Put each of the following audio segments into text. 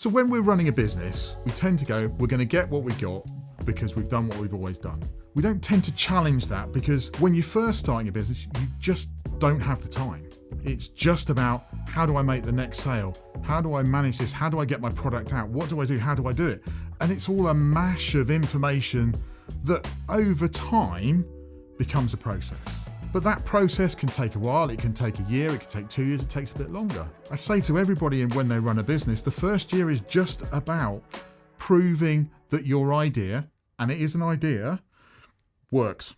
So when we're running a business, we tend to go, we're going to get what we got because we've done what we've always done. We don't tend to challenge that because when you're first starting a business, you just don't have the time. It's just about, how do I make the next sale? How do I manage this? How do I get my product out? What do I do? How do I do it? And it's all a mash of information that over time becomes a process. But that process can take a while, it can take a year, it can take 2 years, it takes a bit longer. I say to everybody when they run a business, the first year is just about proving that your idea, and it is an idea, works.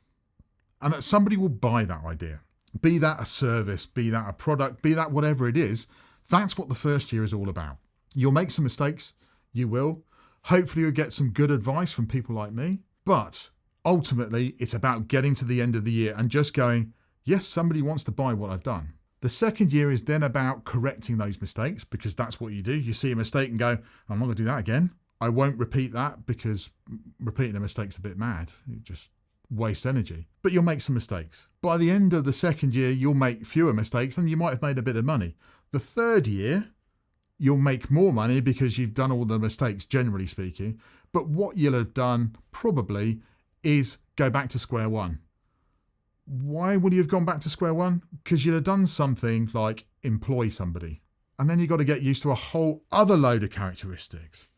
And that somebody will buy that idea. Be that a service, be that a product, be that whatever it is. That's what the first year is all about. You'll make some mistakes, you will. Hopefully you'll get some good advice from people like me. But ultimately, it's about getting to the end of the year and just going, yes, somebody wants to buy what I've done. The second year is then about correcting those mistakes, because that's what you do. You see a mistake and go, I'm not going to do that again. I won't repeat that, because repeating a mistake's a bit mad. It just wastes energy. But you'll make some mistakes. By the end of the second year, you'll make fewer mistakes and you might have made a bit of money. The third year, you'll make more money because you've done all the mistakes, generally speaking. But what you'll have done probably is go back to square one. Why would you have gone back to square one? Because you'd have done something like employ somebody. And then you've got to get used to a whole other load of characteristics.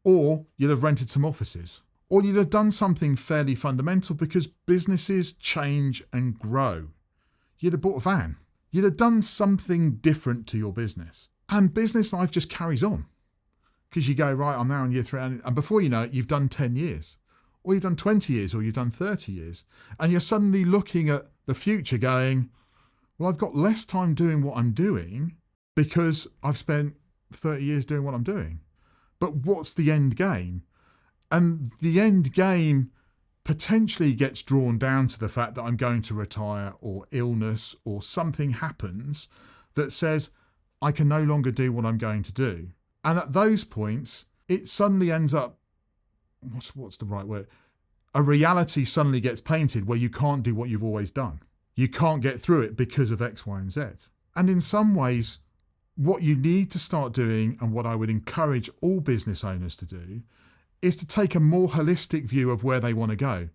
Or you'd have rented some offices. Or you'd have done something fairly fundamental, because businesses change and grow. You'd have bought a van. You'd have done something different to your business. And business life just carries on. Because you go, right, I'm now in year 3. And before you know it, you've done 10 years. Or you've done 20 years, or you've done 30 years. And you're suddenly looking at the future going, well, I've got less time doing what I'm doing because I've spent 30 years doing what I'm doing. But what's the end game? And the end game potentially gets drawn down to the fact that I'm going to retire, or illness, or something happens that says I can no longer do what I'm going to do. And at those points, it suddenly ends up, what's the right word? A reality suddenly gets painted where you can't do what you've always done. You can't get through it because of X, Y, and Z. And in some ways, what you need to start doing, and what I would encourage all business owners to do, is to take a more holistic view of where they want to go.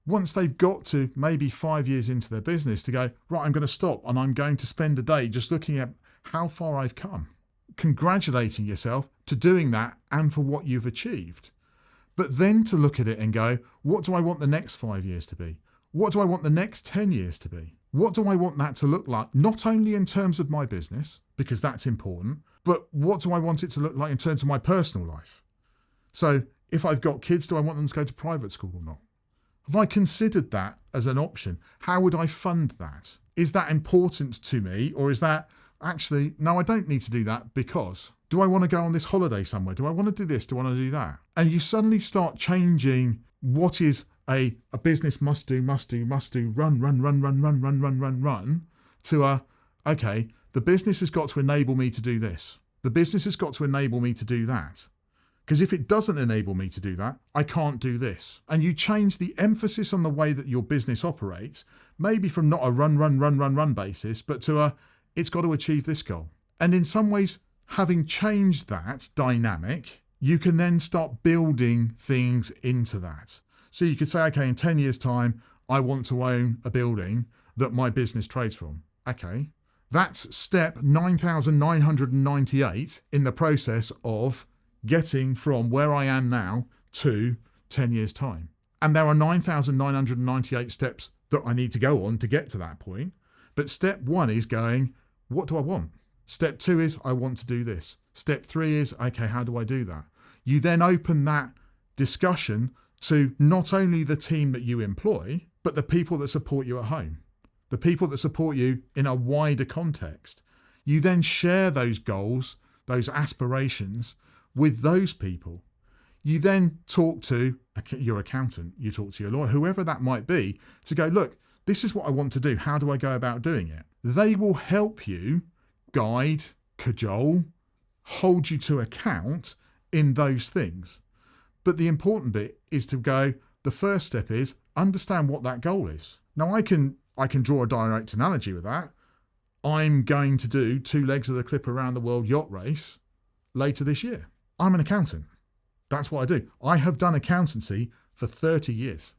Once they've got to maybe 5 years into their business, to go, right, I'm going to stop and I'm going to spend a day just looking at how far I've come, congratulating yourself to doing that and for what you've achieved. But then to look at it and go, what do I want the next 5 years to be? What do I want the next 10 years to be? What do I want that to look like? Not only in terms of my business, because that's important, but what do I want it to look like in terms of my personal life? So if I've got kids, do I want them to go to private school or not? Have I considered that as an option? How would I fund that? Is that important to me? Or is that actually, no, I don't need to do that because... Do I want to go on this holiday somewhere? Do I want to do this? Do I want to do that? And you suddenly start changing what is a business must do, run, to okay, the business has got to enable me to do this. The business has got to enable me to do that. Because if it doesn't enable me to do that, I can't do this. And you change the emphasis on the way that your business operates, maybe from not a run basis, but to it's got to achieve this goal. And in some ways, having changed that dynamic, you can then start building things into that. So you could say, okay, in 10 years' time, I want to own a building that my business trades from. Okay, that's step 9,998 in the process of getting from where I am now to 10 years' time. And there are 9,998 steps that I need to go on to get to that point. But step 1 is going, what do I want? Step 2 is, I want to do this. Step 3 is, okay, how do I do that? You then open that discussion to not only the team that you employ, but the people that support you at home, the people that support you in a wider context. You then share those goals, those aspirations with those people. You then talk to your accountant, you talk to your lawyer, whoever that might be, to go, look, this is what I want to do. How do I go about doing it? They will help you guide, cajole, hold you to account in those things. But the important bit is to go, the first step is understand what that goal is. Now I can draw a direct analogy with that. I'm going to do 2 legs of the Clipper Around the World yacht race later this year. I'm an accountant. That's what I do. I have done accountancy for 30 years.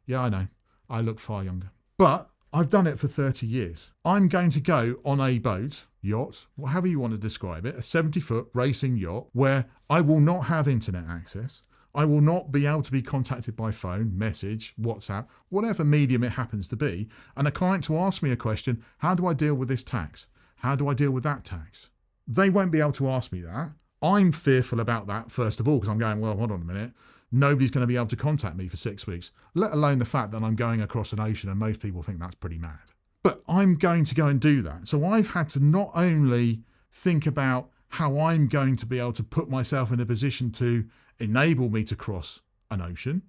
Yeah, I know. I look far younger. But I've done it for 30 years. I'm going to go on a boat, yacht, however you want to describe it, a 70-foot racing yacht where I will not have internet access. I will not be able to be contacted by phone, message, WhatsApp, whatever medium it happens to be. And a client to ask me a question, how do I deal with this tax? How do I deal with that tax? They won't be able to ask me that. I'm fearful about that, first of all, because I'm going, well, hold on a minute. Nobody's going to be able to contact me for 6 weeks, let alone the fact that I'm going across an ocean and most people think that's pretty mad. But I'm going to go and do that. So I've had to not only think about how I'm going to be able to put myself in a position to enable me to cross an ocean,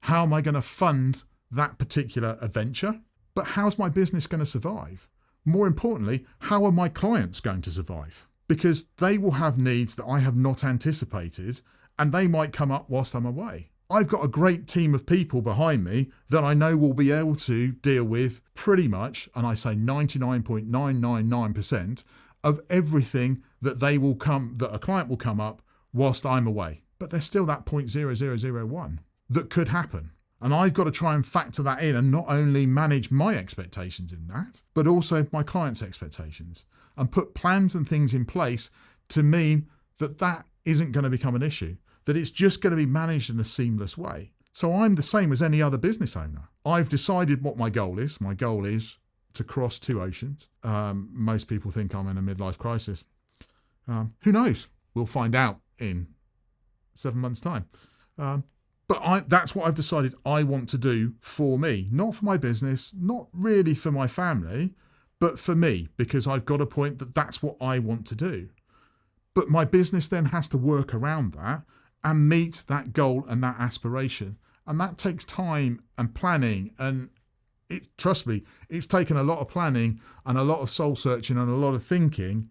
how am I going to fund that particular adventure, but how's my business going to survive? More importantly, how are my clients going to survive? Because they will have needs that I have not anticipated, and they might come up whilst I'm away. I've got a great team of people behind me that I know will be able to deal with pretty much, and I say 99.999% of everything that that a client will come up whilst I'm away. But there's still that 0.0001 that could happen. And I've got to try and factor that in and not only manage my expectations in that, but also my clients' expectations, and put plans and things in place to mean that that isn't going to become an issue, that it's just going to be managed in a seamless way. So I'm the same as any other business owner. I've decided what my goal is. My goal is to cross 2 oceans. Most people think I'm in a midlife crisis. Who knows? We'll find out in 7 months' time. But that's what I've decided I want to do for me, not for my business, not really for my family, but for me, because I've got a point that that's what I want to do. But my business then has to work around that and meet that goal and that aspiration. And that takes time and planning. And trust me, it's taken a lot of planning and a lot of soul searching and a lot of thinking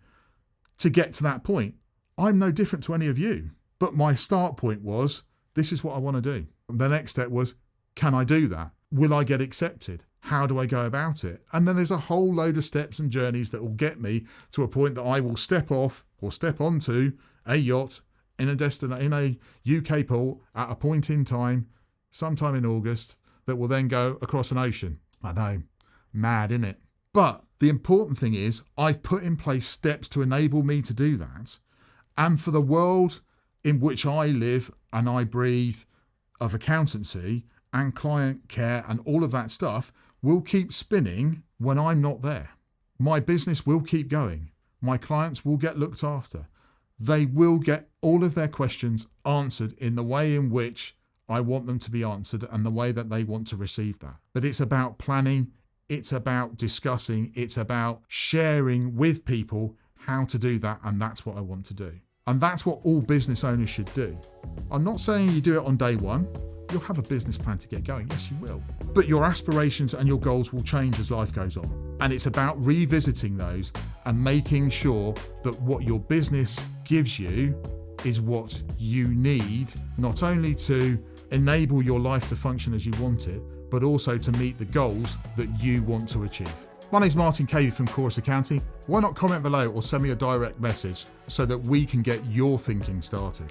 to get to that point. I'm no different to any of you. But my start point was, this is what I want to do. The next step was, can I do that? Will I get accepted? How do I go about it? And then there's a whole load of steps and journeys that will get me to a point that I will step off or step onto a yacht in a UK port at a point in time, sometime in August, that will then go across an ocean. I know, mad, innit? But the important thing is I've put in place steps to enable me to do that. And for the world in which I live and I breathe of accountancy and client care and all of that stuff will keep spinning when I'm not there. My business will keep going. My clients will get looked after. They will get all of their questions answered in the way in which I want them to be answered and the way that they want to receive that. But it's about planning, it's about discussing, it's about sharing with people how to do that, and that's what I want to do. And that's what all business owners should do. I'm not saying you do it on day one. You'll have a business plan to get going. Yes, you will. But your aspirations and your goals will change as life goes on. And it's about revisiting those and making sure that what your business gives you is what you need, not only to enable your life to function as you want it, but also to meet the goals that you want to achieve. My name's Martin Cavey from Chorus Accounting. Why not comment below or send me a direct message so that we can get your thinking started.